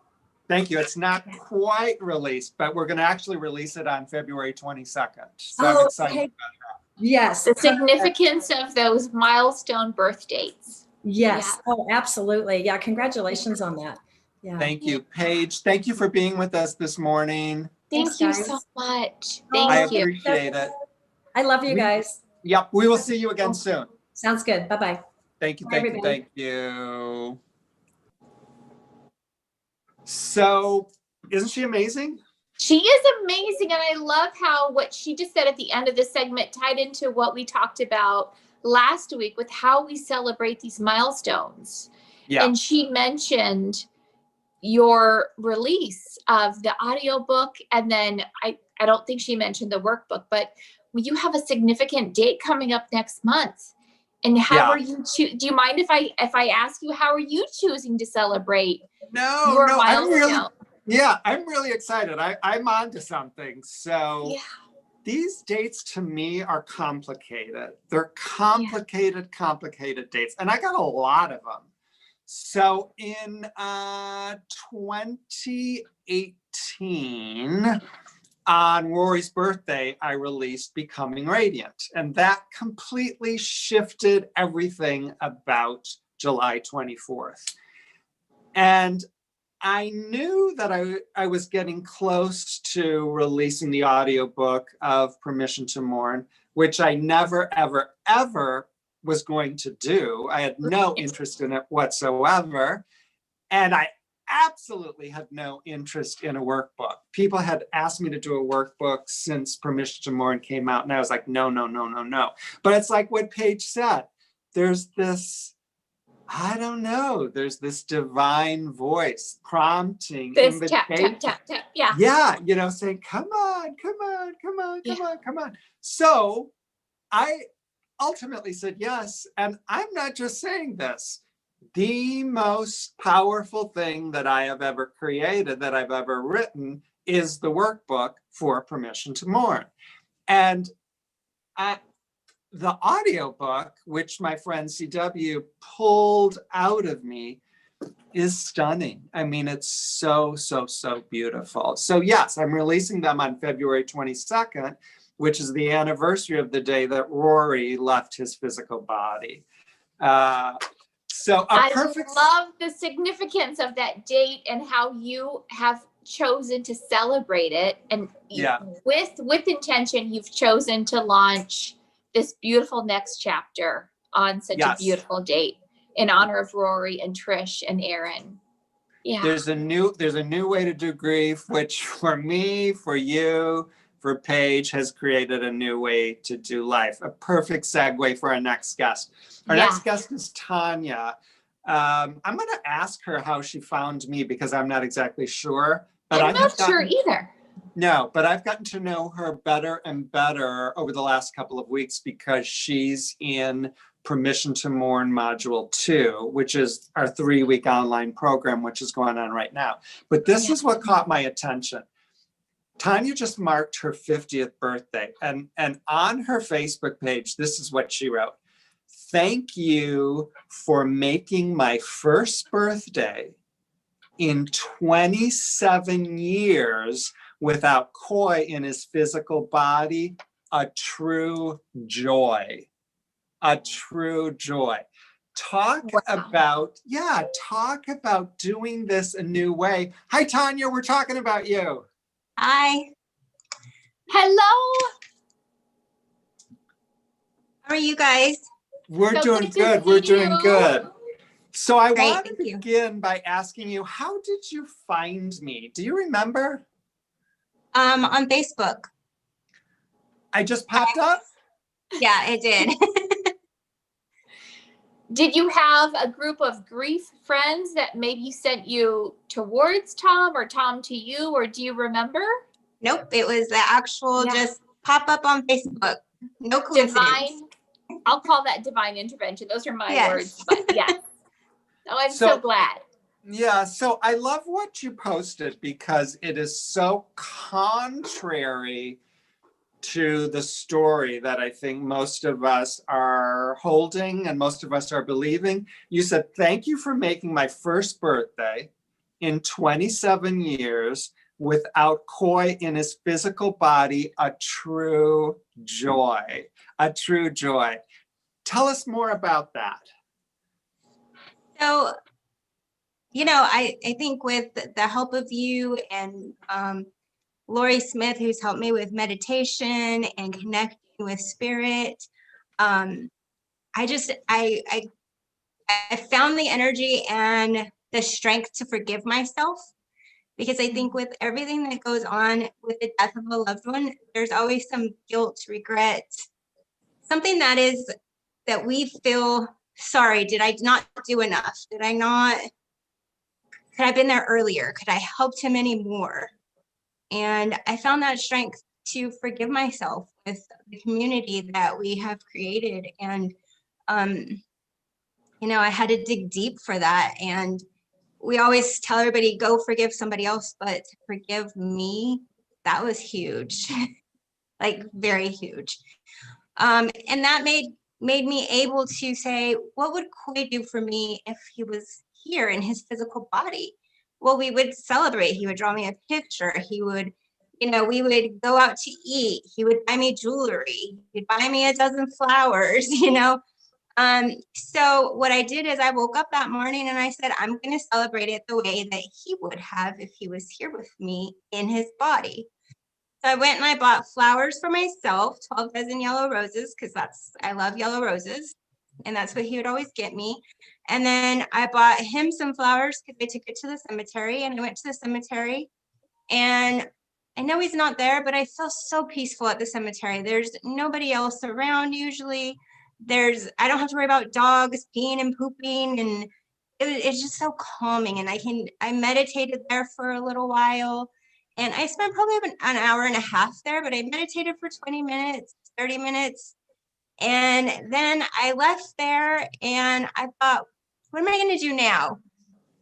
Thank you. It's not quite released, but we're going to actually release it on February 22nd. So I'm excited about that. Yes. The significance of those milestone birth dates. Yes. Yeah. Oh, absolutely. Yeah. Congratulations on that. Yeah. Thank you, Paige. Thank you for being with us this morning. Thank you so much. Thank I you. appreciate it. I love you guys. Yep. We will see you again soon. Sounds good. Bye-bye. Thank you. Bye, Thank you. everybody. Thank you. So, isn't she amazing? She is amazing. And I love how what she just said at the end of this segment tied into what we talked about last week with how we celebrate these milestones. Yeah. And she mentioned your release of the audiobook. And then I don't think she mentioned the workbook, but you have a significant date coming up next month. And how are you, do you mind if I ask you, how are you choosing to celebrate your milestone? I'm really excited. I'm on to something. So these dates to me are complicated. They're complicated dates. And I got a lot of them. So in 2018, on Rory's birthday, I released Becoming Radiant. And that completely shifted everything about July 24th. And I knew that I was getting close to releasing the audiobook of Permission to Mourn, which I never, ever, ever was going to do. I had no interest in it whatsoever. And I absolutely had no interest in a workbook. People had asked me to do a workbook since Permission to Mourn came out. And I was like, no. But it's like what Paige said. There's this, I don't know, there's this divine voice prompting, This invitation. tap. Yeah. Yeah, saying, come on. So I ultimately said yes. And I'm not just saying this. The most powerful thing that I have ever created, that I've ever written, is the workbook for Permission to Mourn. And the audiobook, which my friend CW pulled out of me, is stunning. I mean, it's so, so, so beautiful. So yes, I'm releasing them on February 22nd, which is the anniversary of the day that Rory left his physical body. I love the significance of that date and how you have chosen to celebrate it. And with intention, you've chosen to launch this beautiful next chapter on such a beautiful date in honor of Rory and Trish and Aaron. Yeah. There's a new way to do grief, which for me, for you, for Paige, has created a new way to do life. A perfect segue for our next guest. Our next guest is Tanya. I'm going to ask her how she found me because I'm not exactly sure. But I'm not sure either. No, but I've gotten to know her better and better over the last couple of weeks because she's in Permission to Mourn Module 2, which is our 3-week online program, which is going on right now. But this is what caught my attention. Tanya just marked her 50th birthday, and on her Facebook page, this is what she wrote. Thank you for making my first birthday in 27 years without Coy in his physical body a true joy. A true joy. Talk about doing this a new way. Hi, Tanya, we're talking about you. Hi. Hello. How are you guys? We're doing good. We're doing good. So I want to begin by asking you, how did you find me? Do you remember? On Facebook. I just popped up? Yeah, I did. Did you have a group of grief friends that maybe sent you towards Tom or Tom to you, or do you remember? Nope, it was the actual just pop up on Facebook. No coincidence. I'll call that divine intervention. Those are my words, but yes. Oh, I'm so glad. Yeah, so I love what you posted because it is so contrary to the story that I think most of us are holding and most of us are believing. You said, thank you for making my first birthday in 27 years without Coy in his physical body a true joy. A true joy. Tell us more about that. So, I think with the help of you and Lori Smith, who's helped me with meditation and connecting with spirit, I found the energy and the strength to forgive myself, because I think with everything that goes on with the death of a loved one, there's always some guilt, regret, something that we feel, sorry, did I not do enough? Could I have been there earlier? Could I helped him any more? And I found that strength to forgive myself with the community that we have created. And, I had to dig deep for that. And we always tell everybody, go forgive somebody else, but to forgive me, that was huge, like very huge. And that made me able to say, what would Coy do for me if he was here in his physical body? Well, we would celebrate. He would draw me a picture. He would, we would go out to eat. He would buy me jewelry. He'd buy me a dozen flowers, So what I did is I woke up that morning and I said, I'm going to celebrate it the way that he would have if he was here with me in his body. So I went and I bought flowers for myself, 12 dozen yellow roses, because I love yellow roses. And that's what he would always get me. And then I bought him some flowers because I took it to the cemetery, and I went to the cemetery, and I know he's not there, but I feel so peaceful at the cemetery. There's nobody else around usually. I don't have to worry about dogs peeing and pooping, and it's just so calming. And I meditated there for a little while, and I spent probably an hour and a half there, but I meditated for 20 minutes, 30 minutes. And then I left there and I thought, what am I going to do now?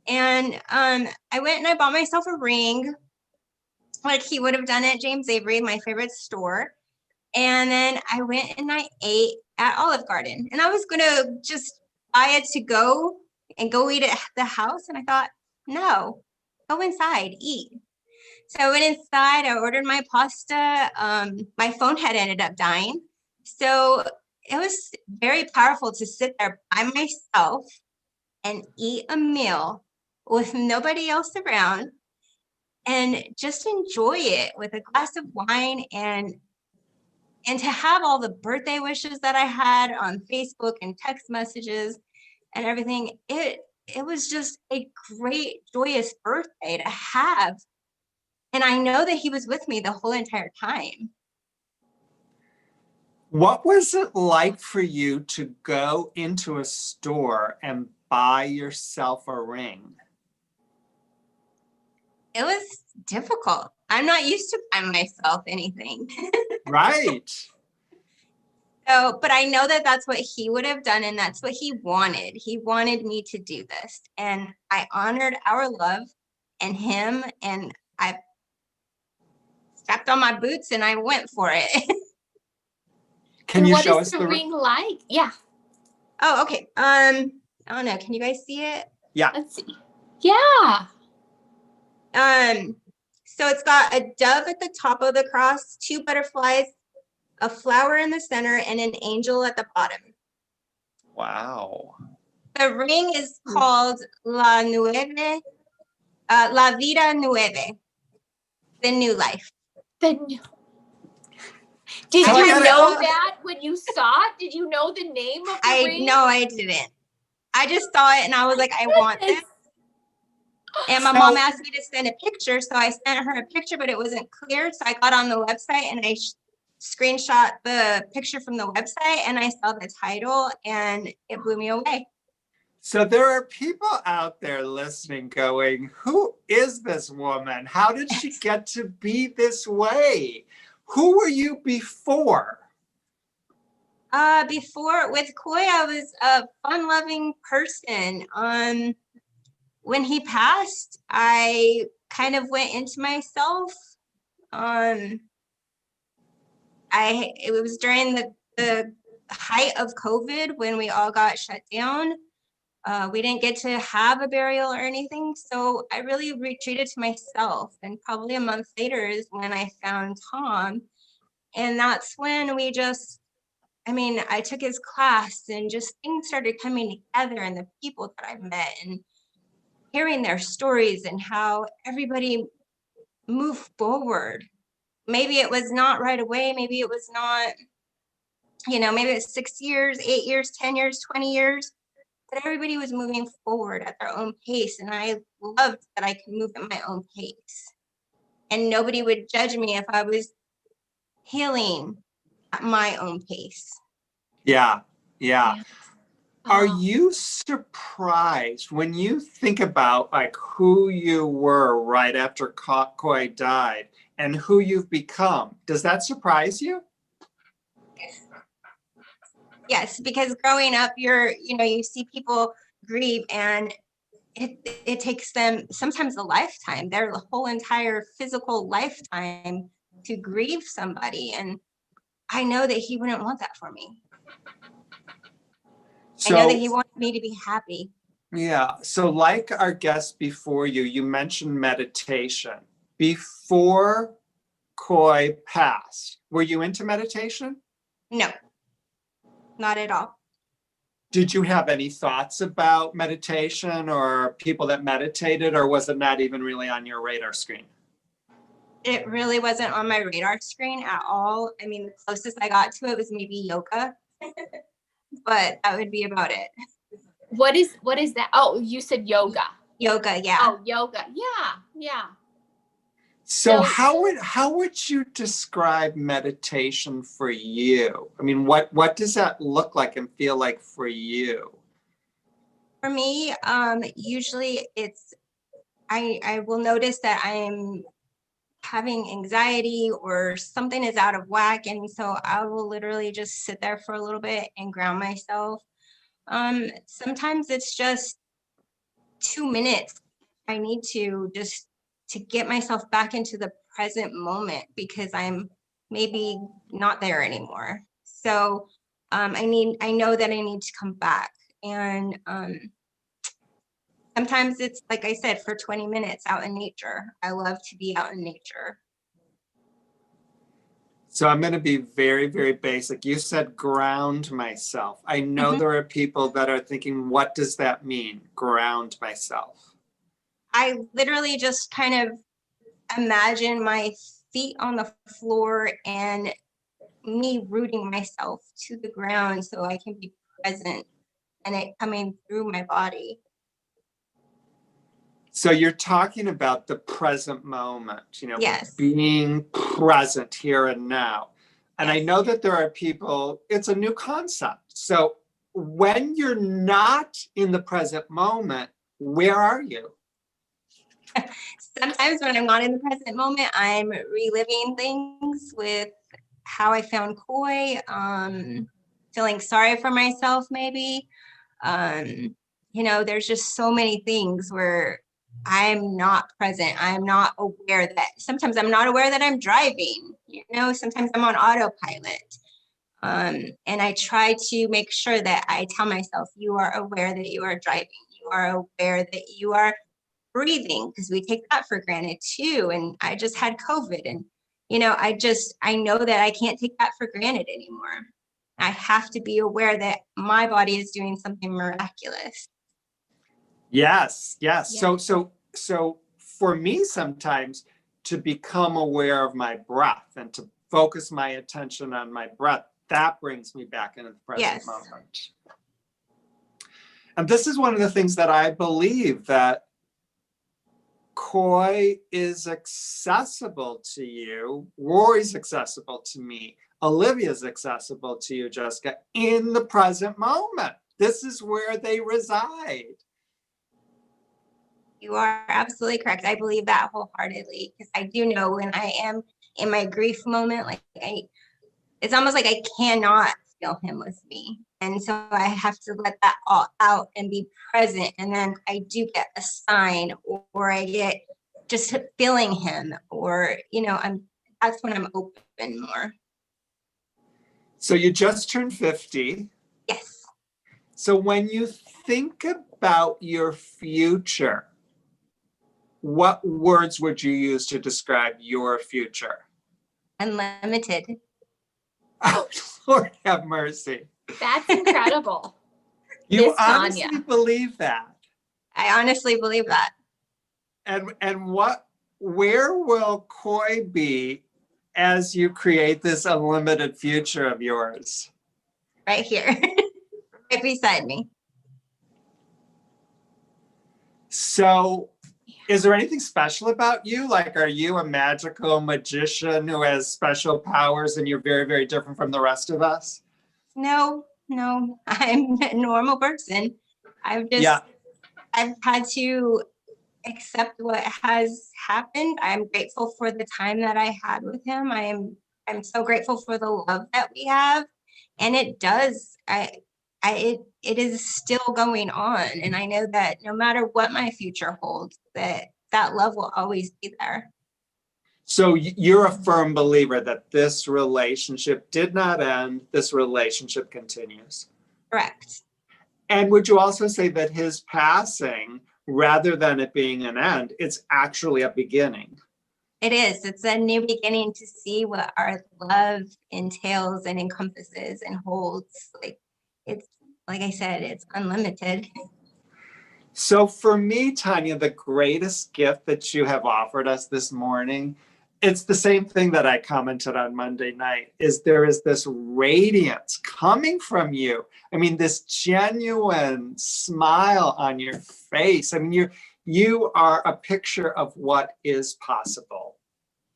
And I went and I bought myself a ring, like he would have done at James Avery, my favorite store. And then I went and I ate at Olive Garden. And I was gonna just buy it to go and go eat at the house. And I thought, no, go inside, eat. So I went inside, I ordered my pasta. My phone had ended up dying. So it was very powerful to sit there by myself and eat a meal with nobody else around and just enjoy it with a glass of wine and to have all the birthday wishes that I had on Facebook and text messages and everything. It was just a great, joyous birthday to have. And I know that he was with me the whole entire time. What was it like for you to go into a store and buy yourself a ring? It was difficult. I'm not used to buying myself anything. Right. So, but I know that that's what he would have done, and that's what he wanted. He wanted me to do this, and I honored our love and him, and I strapped on my boots and I went for it. Can And you what show is us the the ring like? Yeah, Oh, okay. I don't know. Can you guys see it? Yeah. let's see. Yeah. So it's got a dove at the top of the cross, 2 butterflies, a flower in the center, and an angel at the bottom. Wow. The ring is called La Vida Nueve, the new life. Then did So I you gotta- know that when you saw it? Did you know the name of the ring? No, I didn't. I just saw it and I was like, I want this. And my So- mom asked me to send a picture, so I sent her a picture, but it wasn't clear. So I got on the website and I screenshot the picture from the website, and I saw the title, and it blew me away. So there are people out there listening going, who is this woman? How did she get to be this way? Who were you before? Before with Koi, I was a fun-loving person. When he passed, I kind of went into myself. It was during the height of COVID when we all got shut down. We didn't get to have a burial or anything, so I really retreated to myself. And probably a month later is when I found Tom, and that's when we just, I took his class, and just things started coming together, and the people that I met, and hearing their stories, and how everybody moved forward. Maybe it was not right away. Maybe it was not, maybe it was 6 years, 8 years, 10 years, 20 years, but everybody was moving forward at their own pace. And I loved that I could move at my own pace. And nobody would judge me if I was healing at my own pace. Yeah. Are Oh. you surprised when you think about like who you were right after Koi died and who you've become? Does that surprise you? Yes, because growing up, you see people grieve, and it takes them sometimes a lifetime, their whole entire physical lifetime, to grieve somebody. And I know that he wouldn't want that for me. I know that he wanted me to be happy. Yeah. So like our guest before you, you mentioned meditation. Before Koi passed, were you into meditation? No, not at all. Did you have any thoughts about meditation or people that meditated, or was it not even really on your radar screen? It really wasn't on my radar screen at all. The closest I got to it was maybe yoga, but that would be about it. What is that? Oh, you said yoga. Yoga, yeah. Oh, yoga. Yeah. So So- how would you describe meditation for you? What does that look like and feel like for you? For me, usually I will notice that I am having anxiety or something is out of whack. And so I will literally just sit there for a little bit and ground myself. Sometimes it's just 2 minutes. I need to just to get myself back into the present moment because I'm maybe not there anymore. So I know that I need to come back. And sometimes it's, like I said, for 20 minutes out in nature. I love to be out in nature. So I'm going to be very, very basic. You said ground myself. I know there are people that are thinking, what does that mean? Ground myself. I literally just kind of imagine my feet on the floor and me rooting myself to the ground so I can be present and it coming through my body. So you're talking about the present moment, Yes. being present here and now. And I know that there are people, it's a new concept. So when you're not in the present moment, where are you? Sometimes when I'm not in the present moment, I'm reliving things with how I found koi, feeling sorry for myself, maybe. There's just so many things where I'm not present. I'm not aware that sometimes I'm not aware that I'm driving, sometimes I'm on autopilot. And I try to make sure that I tell myself, you are aware that you are driving. You are aware that you are breathing, because we take that for granted too. And I just had COVID, and I know that I can't take that for granted anymore. I have to be aware that my body is doing something miraculous. Yes. Yeah. So for me, sometimes to become aware of my breath and to focus my attention on my breath, that brings me back into the present moment. And this is one of the things that I believe, that koi is accessible to you. Rory's accessible to me. Olivia's accessible to you, Jessica, in the present moment. This is where they reside. You are absolutely correct. I believe that wholeheartedly, because I do know when I am in my grief moment, it's almost like I cannot feel him with me. And so I have to let that all out and be present. And then I do get a sign, or I get just feeling him, or, that's when I'm open more. So you just turned 50. Yes. So when you think about your future, what words would you use to describe your future? Unlimited. Oh, Lord have mercy. That's incredible. You Miss honestly Tanya. believe that? I honestly believe that. And where will koi be as you create this unlimited future of yours? Right here. Right beside me. So is there anything special about you? Like, are you a magical magician who has special powers and you're very, very different from the rest of us? No, I'm a normal person. I've had to accept what has happened. I'm grateful for the time that I had with him. I'm so grateful for the love that we have. And it is still going on. And I know that no matter what my future holds, that love will always be there. So you're a firm believer that this relationship did not end, this relationship continues. Correct. And would you also say that his passing, rather than it being an end, it's actually a beginning? It is. It's a new beginning to see what our love entails and encompasses and holds. Like I said, it's unlimited. So for me, Tanya, the greatest gift that you have offered us this morning, it's the same thing that I commented on Monday night, is there is this radiance coming from you. I mean, this genuine smile on your face. I mean, you are a picture of what is possible.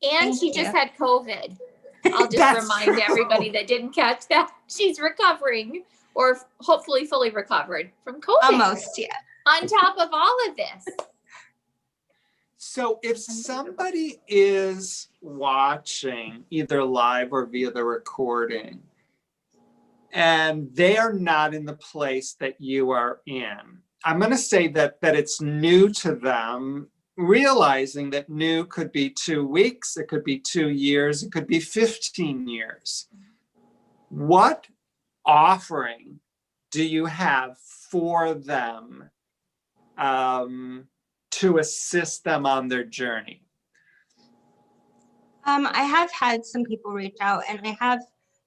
And Thank she you. just had COVID. I'll just remind everybody that didn't catch that. She's recovering, or hopefully fully recovered from COVID. Almost, yeah. On top of all of this. So if somebody is watching either live or via the recording, and they are not in the place that you are in, I'm going to say that it's new to them, realizing that new could be 2 weeks, it could be 2 years, it could be 15 years. What offering do you have for them to assist them on their journey? I have had some people reach out, and I have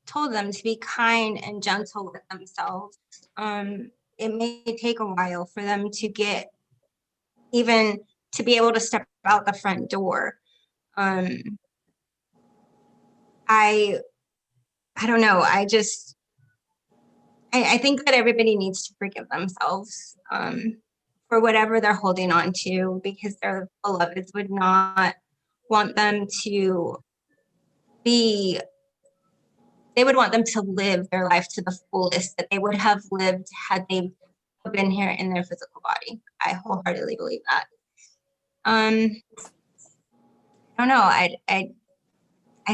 told them to be kind and gentle with themselves. It may take a while for them to get even to be able to step out the front door. I don't know. I think that everybody needs to forgive themselves for whatever they're holding on to, because their beloveds would not want them to be, they would want them to live their life to the fullest that they would have lived had they been here in their physical body. I wholeheartedly believe that. I don't know. I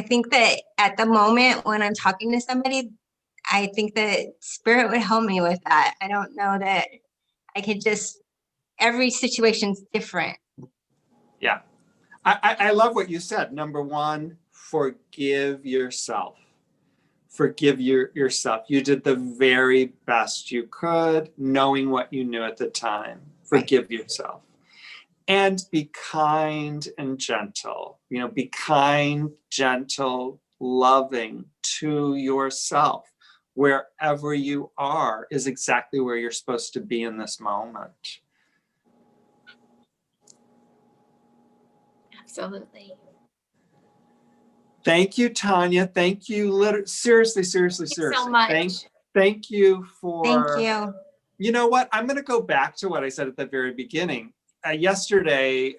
think that at the moment when I'm talking to somebody, I think that spirit would help me with that. I don't know that I could just, every situation's different. Yeah. I love what you said. Number one, forgive yourself. Forgive yourself. You did the very best you could, knowing what you knew at the time. Forgive yourself. And be kind and gentle. You know, be kind, gentle, loving to yourself. Wherever you are is exactly where you're supposed to be in this moment. Absolutely. Thank you, Tanya. Thank you. Seriously. Thank you so much. Thank you for. Thank you. You know what? I'm going to go back to what I said at the very beginning. Yesterday,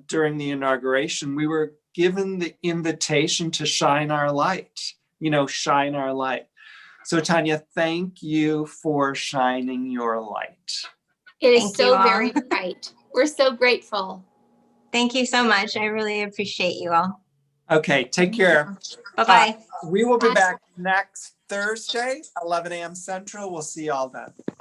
during the inauguration, we were given the invitation to shine our light. You know, shine our light. So, Tanya, thank you for shining your light. It is Thank you so all. very bright. We're so grateful. Thank you so much. I really appreciate you all. Okay, take care. Bye-bye. We will be Bye. back next Thursday, 11 a.m. Central. We'll see you all then.